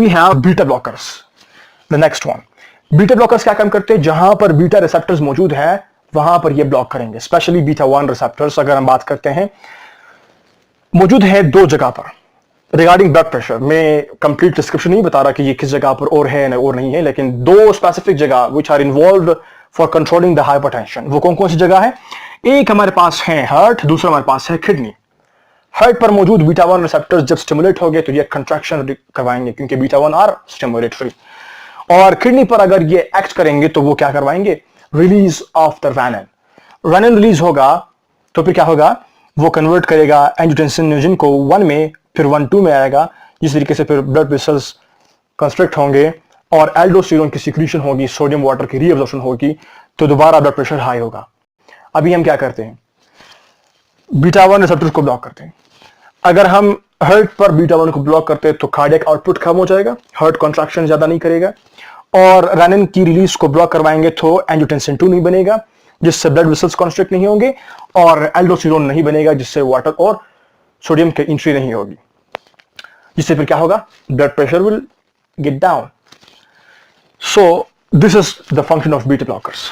We have beta blockers. The next one, beta blockers क्या काम करते हैं? जहां पर बीटा रिसेप्टर्स मौजूद है वहां पर ये ब्लॉक करेंगे, स्पेशली बीटा 1 रिसेप्टर्स। अगर हम बात करते हैं, मौजूद है दो जगह पर। रिगार्डिंग ब्लड प्रेशर, मैं कंप्लीट डिस्क्रिप्शन नहीं बता रहा कि ये किस जगह पर और है और नहीं है, लेकिन दो स्पेसिफिक जगह which are involve for controlling the hypertension. वो कौन कौन सी जगह है? एक हमारे पास है हार्ट, दूसरा हमारे पास है किडनी। हार्ट पर मौजूद बीटा 1 रिसेप्टर्स जब स्टिमुलेट हो गए तो ये कंट्रैक्शन करवाएंगे, क्योंकि बीटा 1 आर स्टिमुलेटरी। और किडनी पर अगर ये एक्ट करेंगे तो वो क्या करवाएंगे? Release of the renin. Renin release होगा तो फिर क्या होगा? वो कन्वर्ट करेगा एंजियोटेंसिन को 1 में, फिर 1-2 में आएगा, जिस तरीके से फिर ब्लड वेसल्स कंस्ट्रिक्ट होंगे और एल्डोस्टेरोन की सिक्रीशन होगी, सोडियम वाटर की रीअब्जॉर्प्शन होगी, तो दोबारा ब्लड प्रेशर हाई होगा। अभी हम क्या करते हैं? बीटा 1 रिसेप्टर्स को ब्लॉक करते हैं। अगर हम हार्ट पर बीटा 1 को ब्लॉक करते हैं तो कार्डियक आउटपुट कम हो जाएगा, हार्ट कॉन्ट्रैक्शन ज्यादा नहीं करेगा, और रेनिन की रिलीज को ब्लॉक करवाएंगे तो एंजियोटेंसिन 2 नहीं बनेगा, जिससे ब्लड वेसल्स कॉन्स्ट्रिक्ट नहीं होंगे, और एल्डोस्टेरोन नहीं बनेगा, जिससे वाटर और सोडियम की एंट्री नहीं होगी, जिससे फिर क्या होगा? Blood pressure will get down. So this is the function of beta blockers.